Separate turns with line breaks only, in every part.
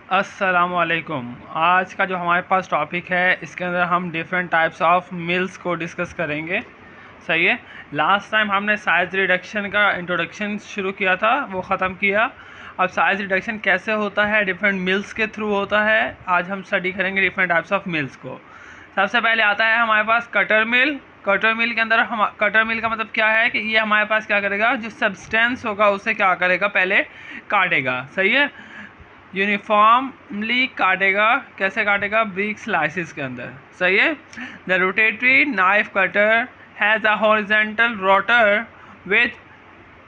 अस्सलामुअलैकुम। आज का जो हमारे पास टॉपिक है इसके अंदर हम डिफरेंट टाइप्स ऑफ मिल्स को डिस्कस करेंगे। सही है। लास्ट टाइम हमने साइज़ रिडक्शन का इंट्रोडक्शन शुरू किया था, वो ख़त्म किया। अब साइज़ रिडक्शन कैसे होता है, डिफरेंट मिल्स के थ्रू होता है। आज हम स्टडी करेंगे डिफरेंट टाइप्स ऑफ मिल्स को। सबसे पहले आता है हमारे पास कटर मिल। कटर मिल के अंदर हम कटर मिल का मतलब क्या है कि ये हमारे पास क्या करेगा, जो सब्सटेंस होगा उसे क्या करेगा, पहले काटेगा। सही है। यूनिफॉर्मली काटेगा। कैसे काटेगा? ब्रिक स्लाइसिस के अंदर। सही है। The rotary knife cutter has a horizontal rotor with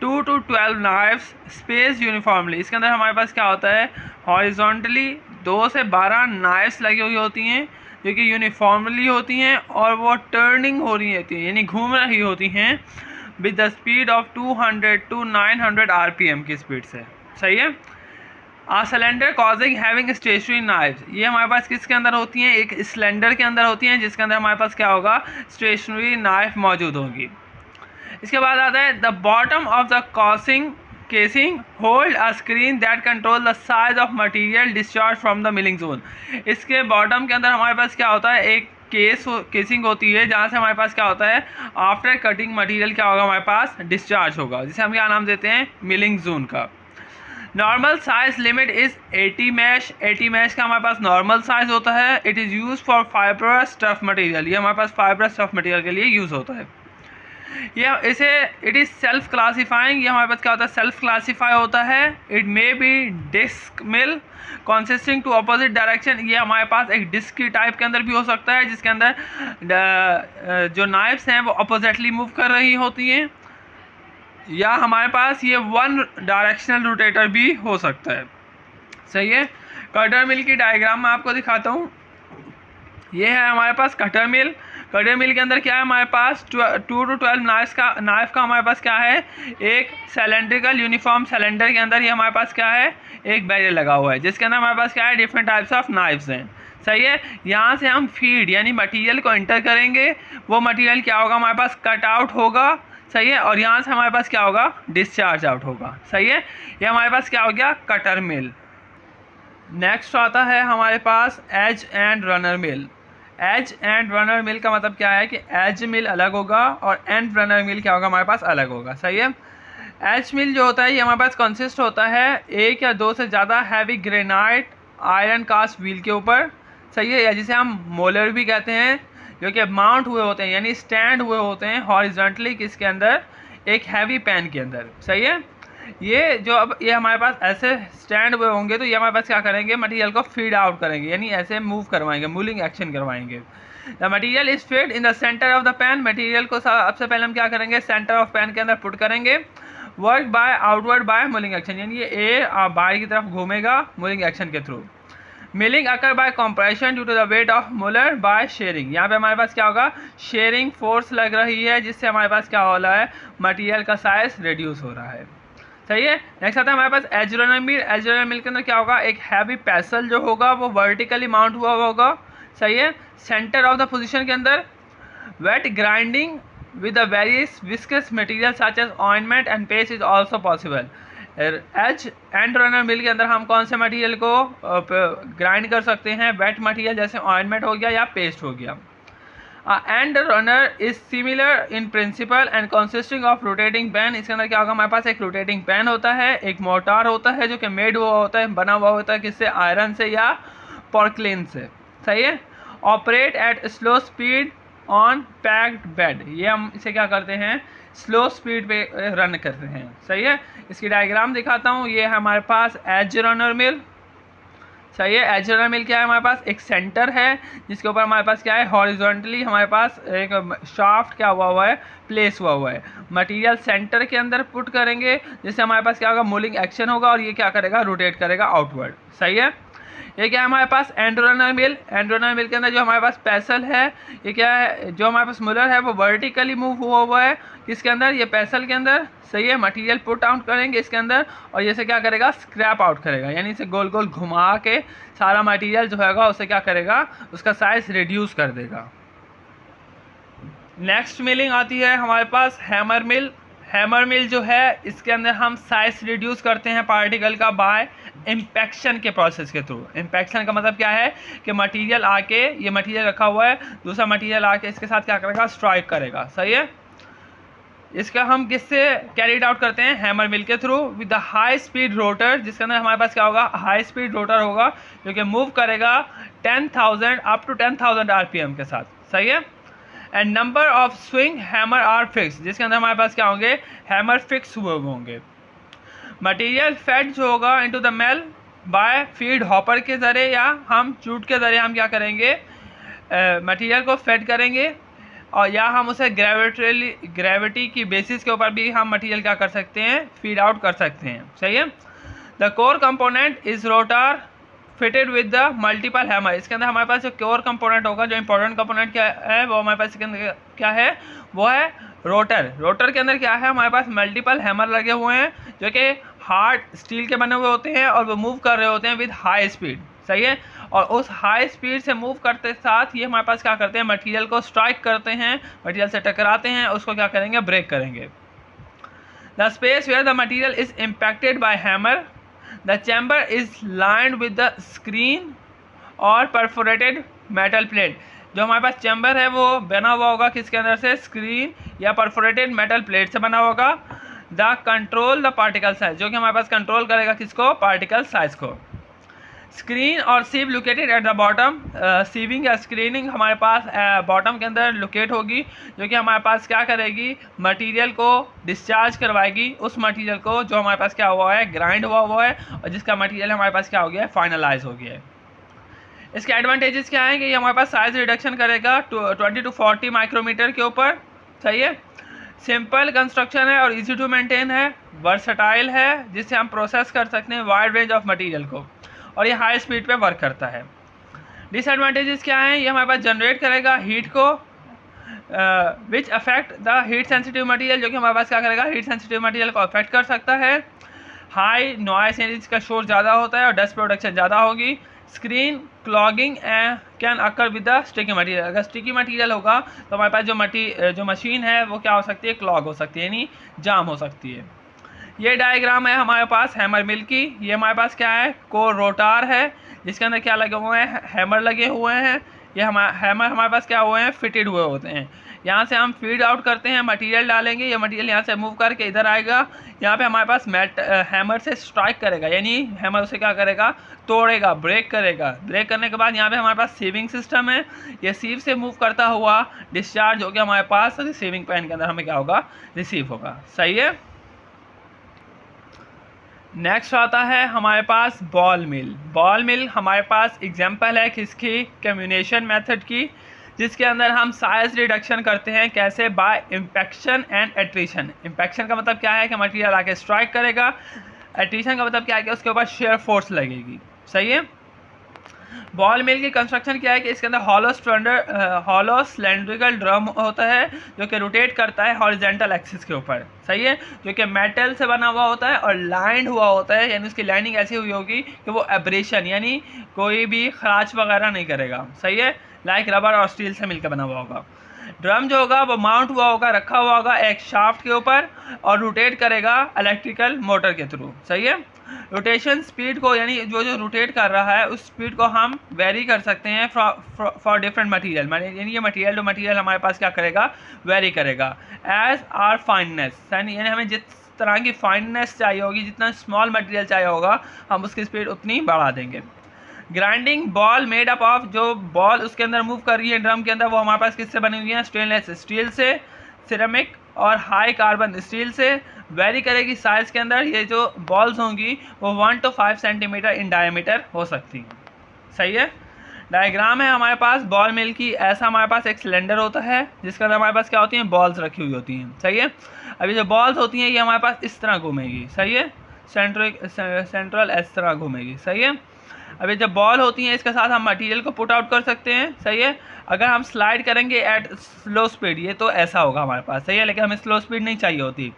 2 to 12 knives space uniformly. इसके अंदर हमारे पास क्या होता है, हॉरिजॉन्टली 2 से 12 नाइफ्स लगी हुई होती हैं जो कि यूनिफॉर्मली होती हैं और वो टर्निंग हो रही होती हैं, यानी घूम रही होती हैं with the speed of 200 to 900 RPM की स्पीड से। सही है। Cylinder causing having stationary knife, ये हमारे पास किसके अंदर होती हैं, एक सिलेंडर के अंदर होती हैं जिसके अंदर हमारे पास क्या होगा, स्टेशनरी नाइफ मौजूद होगी। इसके बाद आता है the bottom of the casing hold a screen that control the size of material discharge from the milling zone. इसके बॉटम के अंदर हमारे पास क्या होता है, एक केसिंग होती है जहाँ से हमारे पास क्या होता है, आफ्टर कटिंग मटेरियल क्या होगा, हमारे पास डिस्चार्ज होगा, जिसे हम क्या नाम देते हैं, मिलिंग जोन का। Normal size limit is 80 mesh. 80 mesh का हमारे पास नॉर्मल साइज होता है। It is used for fibrous stuff material, ये हमारे पास फाइबरस स्टफ मटेरियल के लिए यूज़ होता है। ये इसे इट इज़ सेल्फ क्लासीफाइंग, ये हमारे पास क्या होता है, सेल्फ क्लासीफाई होता है। It may be disc mill consisting to opposite direction, ये हमारे पास एक डिस्क की टाइप के अंदर भी हो सकता है जिसके अंदर जो नाइफ्स हैं वो अपोजिटली मूव कर रही होती हैं, या हमारे पास ये वन डायरेक्शनल रोटेटर भी हो सकता है। सही है। कटर मिल की डायग्राम मैं आपको दिखाता हूँ। ये है हमारे पास कटर मिल। कटर मिल के अंदर क्या है, हमारे पास 2 to 12 नाइफ का हमारे पास क्या है, एक सिलेंड्रिकल यूनिफॉर्म सिलेंडर के अंदर ये हमारे पास क्या है, एक बैरियर लगा हुआ है जिसके अंदर हमारे पास क्या है, डिफरेंट टाइप्स ऑफ नाइफ्स हैं। सही है। यहाँ से हम फीड यानी मटेरियल को एंटर करेंगे, वो मटेरियल क्या होगा, हमारे पास कट आउट होगा। सही है। और यहाँ से हमारे पास क्या होगा, डिस्चार्ज आउट होगा। सही है। ये हमारे पास क्या हो गया, कटर मिल। नेक्स्ट आता है हमारे पास edge and runner mill. Edge and runner mill का मतलब क्या है कि एज मिल अलग होगा और एंड रनर मिल क्या होगा, हमारे पास अलग होगा। सही है। एज मिल जो होता है ये हमारे पास कंसिस्ट होता है एक या दो से ज़्यादा heavy granite iron cast wheel के ऊपर। सही है। या जिसे हम मोलर भी कहते हैं, जो कि माउंट हुए होते हैं यानी स्टैंड हुए होते हैं हॉरिजॉन्टली किसके अंदर, एक हैवी पैन के अंदर। सही है। ये जो अब ये हमारे पास ऐसे स्टैंड हुए होंगे तो ये हमारे पास क्या करेंगे, मटेरियल को फीड आउट करेंगे, यानी ऐसे मूव करवाएंगे, मूविंग एक्शन करवाएंगे। The material is feed in the centre of the pan. Material को सबसे पहले हम क्या करेंगे, सेंटर ऑफ पैन के अंदर पुट करेंगे। Work by outward by moving action, यानी ये ए बाहर की तरफ घूमेगा मूविंग एक्शन के थ्रू। Milling occur by compression due to the weight of muller by shearing. यहाँ पे हमारे पास क्या होगा, शेयरिंग फोर्स लग रही है जिससे हमारे पास क्या हो रहा है, मटेरियल का साइज रिड्यूस हो रहा है। सही है। नेक्स्ट आता है हमारे पास एजुरनल मिल। एजुरनल मिल के अंदर क्या होगा, एक हैवी पैसल जो होगा वो वर्टिकली माउंट हुआ होगा। सही है। सेंटर ऑफ द पोजीशन के अंदर wet grinding with the various viscous material such as ointment and paste is also possible. Edge and runner mill के अंदर हम कौन से मटेरियल को ग्राइंड कर सकते हैं, वेट मटेरियल जैसे ऑइंटमेंट हो गया या पेस्ट हो गया। And runner is similar in principle and consisting of rotating pan. इसके अंदर क्या होगा, हमारे पास एक रोटेटिंग पैन होता है, एक मोटार होता है जो कि मेड हुआ होता है, बना हुआ होता है किससे, आयरन से या पोर्कलिन से। सही है। Operate at slow speed on packed bed, ये हम इसे क्या करते हैं, स्लो स्पीड पे रन करते हैं। सही है। इसकी डायग्राम दिखाता हूँ। ये है हमारे पास एज रनर मिल। सही है। एज रनर मिल क्या है, हमारे पास एक सेंटर है जिसके ऊपर हमारे पास क्या है, हॉरिजॉन्टली हमारे पास एक शाफ्ट क्या हुआ है, प्लेस हुआ है। मटेरियल सेंटर के अंदर पुट करेंगे जिससे हमारे पास क्या होगा, मूविंग एक्शन होगा और ये क्या करेगा, रोटेट करेगा आउटवर्ड। सही है। ये क्या है हमारे पास, end runner mill. End runner mill के अंदर जो हमारे पास पैसल है, ये क्या है, जो हमारे पास मुलर है वो वर्टिकली मूव हुआ है किसके अंदर, ये पैसल के अंदर। सही है। मटेरियल पुट आउट करेंगे इसके अंदर और ये से क्या करेगा, स्क्रैप आउट करेगा, यानी इसे गोल गोल घुमा के सारा मटेरियल जो होगा उसे क्या करेगा, उसका साइज रिड्यूस कर देगा। नेक्स्ट मिलिंग आती है हमारे पास हैमर मिल। हैमर मिल जो है इसके अंदर हम साइज रिड्यूस करते हैं पार्टिकल का बाय इम्पैक्शन के प्रोसेस के थ्रू। इम्पैक्शन का मतलब क्या है कि मटेरियल आके, ये मटेरियल रखा हुआ है, दूसरा मटेरियल आके इसके साथ क्या करेगा, स्ट्राइक करेगा। सही है। इसका हम किससे कैरीड आउट करते हैं, हैमर मिल के through with the high speed rotor, जिसके अंदर हमारे पास क्या होगा, हाई स्पीड रोटर होगा जो कि मूव करेगा 10,000 अप टू 10,000 आरपीएम के साथ। सही है। And number of swing hammer are fix, जिसके अंदर हमारे पास क्या होंगे, हैमर फिक्स हुए होंगे। मटेरियल फेड जो होगा into the mill by feed hopper के ज़रिए या हम चूट के ज़रिए हम क्या करेंगे, मटेरियल को फेड करेंगे, और या हम उसे ग्रेविटी की बेसिस के ऊपर भी हम मटेरियल क्या कर सकते हैं, फीड आउट कर सकते हैं। सही है। The core component is rotor fitted with the multiple hammer, इसके अंदर हमारे पास जो कोर कंपोनेंट होगा, जो इंपॉर्टेंट कंपोनेंट क्या है वो हमारे पास इसके अंदर क्या है, वो है रोटर। रोटर के अंदर क्या है, हमारे पास मल्टीपल हैमर लगे हुए हैं जो कि हार्ड स्टील के बने हुए होते हैं और वो मूव कर रहे होते हैं विद हाई स्पीड। सही है। और उस हाई स्पीड से मूव करते साथ ये हमारे पास क्या करते हैं, मटेरियल को स्ट्राइक करते हैं, मटेरियल से टकराते हैं, उसको क्या करेंगे, ब्रेक करेंगे। The space where the material is impacted by hammer, the chamber is lined with the screen और परफोरेटेड मेटल प्लेट। जो हमारे पास चैम्बर है वो बना हुआ होगा किसके अंदर से, स्क्रीन या परफोरेटेड मेटल प्लेट से बना होगा। The control the particle size, जो कि हमारे पास कंट्रोल करेगा किसको, पार्टिकल साइज को। स्क्रीन और sieve located at the bottom, sieving या स्क्रीनिंग हमारे पास बॉटम के अंदर लोकेट होगी, जो कि हमारे पास क्या करेगी, मटेरियल को डिस्चार्ज करवाएगी, उस मटेरियल को जो हमारे पास क्या हुआ है, ग्राइंड हुआ है, और जिसका मटेरियल हमारे पास क्या हो गया है, फाइनलाइज हो गया है। इसके एडवांटेजेस क्या हैं कि ये हमारे पास साइज रिडक्शन करेगा 20 to 40 माइक्रोमीटर के ऊपर। सही है। सिंपल कंस्ट्रक्शन है और इजी टू मेंटेन है, वर्सटाइल है, जिससे हम प्रोसेस कर सकते हैं वाइड रेंज ऑफ मटेरियल को, और ये हाई स्पीड पे वर्क करता है। डिसएडवांटेजेस क्या हैं, ये हमारे पास जनरेट करेगा हीट को, which affect the heat sensitive material, जो कि हमारे पास क्या करेगा, हीट सेंसिटिव मटेरियल को अफेक्ट कर सकता है। हाई नॉइस, यानी इसका शोर ज़्यादा होता है और डस्ट प्रोडक्शन ज़्यादा होगी। Screen clogging can occur with the sticky material, अगर स्टिकी मटेरियल होगा तो हमारे पास जो मशीन है वो क्या हो सकती है, क्लॉग हो सकती है, यानी जाम हो सकती है। ये डायग्राम है हमारे पास हैमर मिल की। ये हमारे पास क्या है, कोर रोटार है, जिसके अंदर क्या लगे हुए हैं, हैमर लगे हुए हैं। ये हैमर हमारे पास क्या हुए हैं, फिटेड हुए होते हैं। यहाँ से हम फीड आउट करते हैं, मटेरियल डालेंगे, ये मटेरियल यहाँ से मूव करके इधर आएगा, यहाँ पे हमारे पास हैमर से स्ट्राइक करेगा, यानी हैमर उसे क्या करेगा, तोड़ेगा, ब्रेक करेगा। ब्रेक करने के बाद यहाँ पे हमारे पास सीविंग सिस्टम है, ये सीव से मूव करता हुआ डिस्चार्ज होकर हमारे पास रिसीविंग पैन के अंदर हमें क्या होगा, रिसीव होगा। सही है। नेक्स्ट आता है हमारे पास बॉल मिल। बॉल मिल हमारे पास एग्जांपल है किसकी, कम्यूनेशन मेथड की, जिसके अंदर हम साइज रिडक्शन करते हैं कैसे, bye impaction and attrition. Impaction का मतलब क्या है कि मटेरियल आके स्ट्राइक करेगा, एट्रीशन का मतलब क्या है कि उसके ऊपर शेयर फोर्स लगेगी। सही है। बॉल मिल की कंस्ट्रक्शन क्या है कि इसके अंदर हॉलो सिलेंड्रिकल ड्रम होता है जो कि रोटेट करता है हॉरिजॉन्टल एक्सिस के ऊपर। सही है। जो कि मेटल से बना हुआ होता है और लाइंड हुआ होता है, यानी उसकी लाइनिंग ऐसी हुई होगी कि वो एब्रेशन यानी कोई भी खराच वगैरह नहीं करेगा। सही है। लाइक रबर और स्टील से मिलकर बना हुआ होगा। ड्रम जो होगा वो माउंट हुआ होगा, रखा हुआ होगा एक शाफ्ट के ऊपर, और रोटेट करेगा इलेक्ट्रिकल मोटर के थ्रू। सही है। रोटेशन स्पीड को, यानी जो रोटेट कर रहा है उस स्पीड को हम वेरी कर सकते हैं फॉर डिफरेंट मटेरियल, यानी ये मटेरियल टू मटेरियल हमारे पास क्या करेगा, वेरी करेगा एज आर फाइननेस, यानी हमें जिस तरह की फाइननेस चाहिए होगी, जितना स्मॉल मटेरियल चाहिए होगा, हम उसकी स्पीड उतनी बढ़ा देंगे। Grinding ball made up of, जो बॉल उसके अंदर मूव कर रही है ड्रम के अंदर, वो हमारे पास किससे बनी हुई है, स्टेनलेस स्टील से, सिरेमिक और हाई कार्बन स्टील से। वेरी करेगी साइज़ के अंदर, ये जो बॉल्स होंगी वो 1 to 5 सेंटीमीटर इन डायमीटर हो सकती हैं। सही है। डायग्राम है हमारे पास बॉल मिल की। ऐसा हमारे पास एक सिलेंडर होता है जिसके अंदर हमारे पास क्या होती हैं, बॉल्स रखी हुई होती हैं। सही है। अभी जो बॉल्स होती हैं ये हमारे पास इस तरह घूमेगी। सही है। सेंट्रल इस तरह घूमेगी। सही है। अभी जब बॉल होती हैं इसके साथ हम मटेरियल को पुट आउट कर सकते हैं। सही है। अगर हम स्लाइड करेंगे एट स्लो स्पीड, ये तो ऐसा होगा हमारे पास। सही है। लेकिन हमें स्लो स्पीड नहीं चाहिए होती,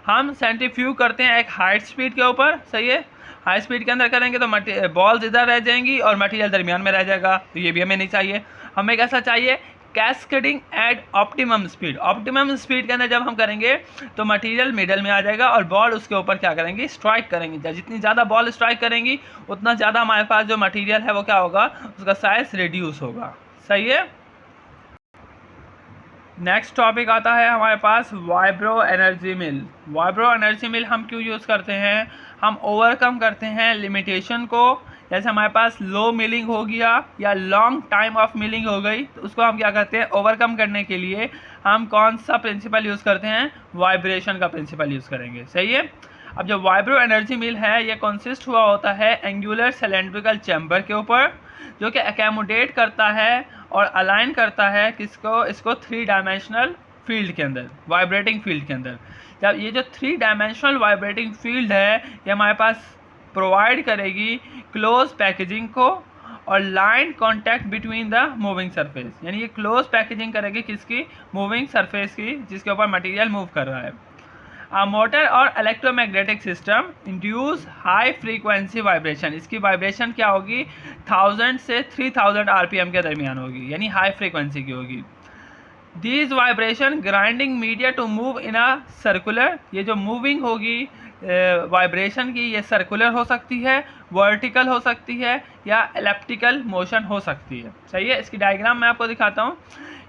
हम सेंट्रीफ्यूग करते हैं एक हाई स्पीड के ऊपर। सही है। हाई स्पीड के अंदर करेंगे तो बॉल्स इधर रह जाएंगी और मटेरियल दरमियान में रह जाएगा, तो ये भी हमें नहीं चाहिए। हमें कैसा चाहिए, cascading at optimum speed. Optimum speed के अंदर जब हम करेंगे तो मटेरियल मिडल में आ जाएगा और बॉल उसके ऊपर क्या करेंगे, स्ट्राइक करेंगे। जितनी ज़्यादा बॉल स्ट्राइक करेंगी उतना ज़्यादा हमारे पास जो मटेरियल है वो क्या होगा, उसका साइज रिड्यूस होगा। सही है। नेक्स्ट टॉपिक आता है हमारे पास वाइब्रो एनर्जी मिल। वाइब्रो एनर्जी मिल हम क्यों यूज़ करते हैं, हम ओवरकम करते हैं लिमिटेशन को। जैसे हमारे पास लो मिलिंग हो गया या लॉन्ग टाइम ऑफ मिलिंग हो गई, तो उसको हम क्या करते हैं, ओवरकम करने के लिए हम कौन सा प्रिंसिपल यूज़ करते हैं, वाइब्रेशन का प्रिंसिपल यूज़ करेंगे। सही है। अब जो वाइब्रो एनर्जी मिल है ये कंसिस्ट हुआ होता है एंगुलर सिलेंड्रिकल चैम्बर के ऊपर, जो कि अकोमोडेट करता है और अलाइन करता है किसको, इसको 3 डायमेंशनल फील्ड के अंदर, वाइब्रेटिंग फील्ड के अंदर। जब ये जो 3 डायमेंशनल वाइब्रेटिंग फील्ड है ये हमारे पास प्रोवाइड करेगी क्लोज पैकेजिंग को और line contact between the moving surface, यानी ये क्लोज पैकेजिंग करेगी किसकी, मूविंग सरफेस की, जिसके ऊपर मटेरियल मूव कर रहा है। मोटर और electromagnetic system induce high frequency vibration. इसकी वाइब्रेशन क्या होगी, 1000 से 3000 आरपीएम के दरमियान होगी, यानी हाई फ्रीक्वेंसी की होगी। These vibration grinding media to move in a circular, ये जो मूविंग होगी वाइब्रेशन की, ये सर्कुलर हो सकती है, वर्टिकल हो सकती है या एलिप्टिकल मोशन हो सकती है। सही है। इसकी डायग्राम मैं आपको दिखाता हूँ।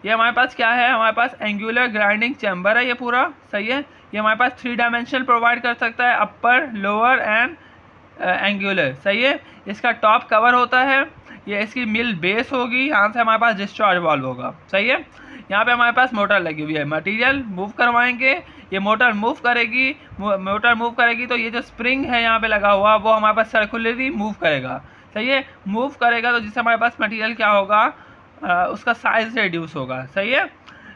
ये हमारे पास क्या है, हमारे पास एंगुलर ग्राइंडिंग चैम्बर है ये पूरा। सही है। ये हमारे पास 3 डायमेंशन प्रोवाइड कर सकता है, अपर, लोअर एंड एंगुलर। सही है। इसका टॉप कवर होता है, ये इसकी मिल बेस होगी, यहाँ से हमारे पास डिस्चार्ज वाल्व होगा। सही है। यहाँ पे हमारे पास मोटर लगी हुई है, मटेरियल मूव करवाएंगे, ये मोटर मूव करेगी, तो ये जो स्प्रिंग है यहाँ पे लगा हुआ वो हमारे पास सर्कुलरली मूव करेगा। सही है। मूव करेगा तो जिससे हमारे पास मटेरियल क्या होगा, उसका साइज रिड्यूस होगा। सही है।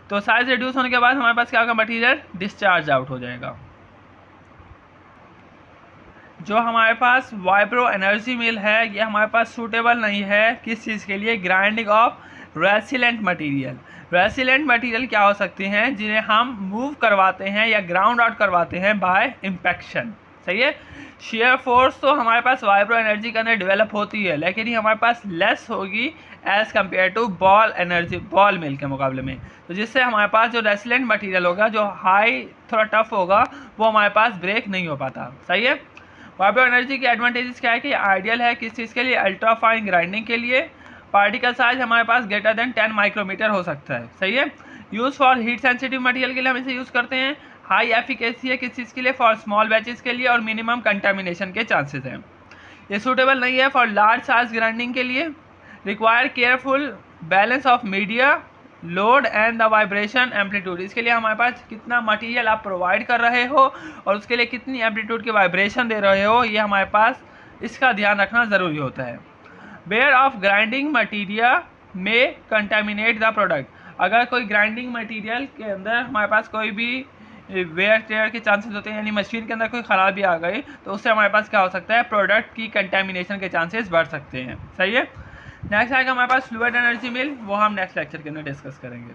तो साइज रिड्यूस होने के बाद हमारे पास क्या होगा, मटेरियल डिस्चार्ज आउट हो जाएगा। जो हमारे पास वाइब्रो एनर्जी मिल है ये हमारे पास सूटेबल नहीं है किस चीज़ के लिए, grinding of resilient material. Resilient material क्या हो सकती हैं, जिन्हें हम मूव करवाते हैं या ग्राउंड आउट करवाते हैं बाय इम्पैक्शन। सही है। शेयर फोर्स तो हमारे पास वाइब्रो एनर्जी के अंदर डेवलप होती है, लेकिन ये हमारे पास लेस होगी as compare to ball energy, ball mill के मुकाबले में। तो जिससे हमारे पास जो रेसिलेंट मटेरियल होगा, जो हाई थोड़ा टफ होगा, वो हमारे पास ब्रेक नहीं हो पाता। सही है। वाइब्रो एनर्जी की एडवांटेजेस क्या है कि आइडियल है किस चीज़ के लिए, अल्ट्रा फाइन ग्राइंडिंग के लिए। पार्टिकल साइज हमारे पास ग्रेटर देन 10 माइक्रोमीटर हो सकता है। सही है। Use for heat sensitive material के लिए हम इसे यूज़ करते हैं। हाई एफिकेसी है किस चीज़ के लिए, फॉर स्मॉल बैचेस के लिए, और मिनिमम कंटामिनेशन के चांसेस हैं। ये सूटेबल नहीं है फॉर लार्ज साइज ग्राइंडिंग के लिए। Require careful balance of media, load and the vibration amplitude. इसके लिए हमारे पास कितना मटेरियल आप प्रोवाइड कर रहे हो और उसके लिए कितनी एम्पलीट्यूड की वाइब्रेशन दे रहे हो, ये हमारे पास इसका ध्यान रखना ज़रूरी होता है। वेयर ऑफ ग्राइंडिंग मटीरियल में कंटामिनेट द प्रोडक्ट। अगर कोई ग्राइंडिंग मटीरियल के अंदर हमारे पास कोई भी वेयर टेयर के चांसेस होते हैं, यानी मशीन के अंदर कोई ख़राबी आ गई तो उससे हमारे पास क्या हो सकता है, प्रोडक्ट की कंटामिनेशन के चांसेस बढ़ सकते हैं। सही है। नेक्स्ट आएगा हमारे पास फ्लूइड एनर्जी मिल, वो हम नेक्स्ट लेक्चर के अंदर डिस्कस करेंगे।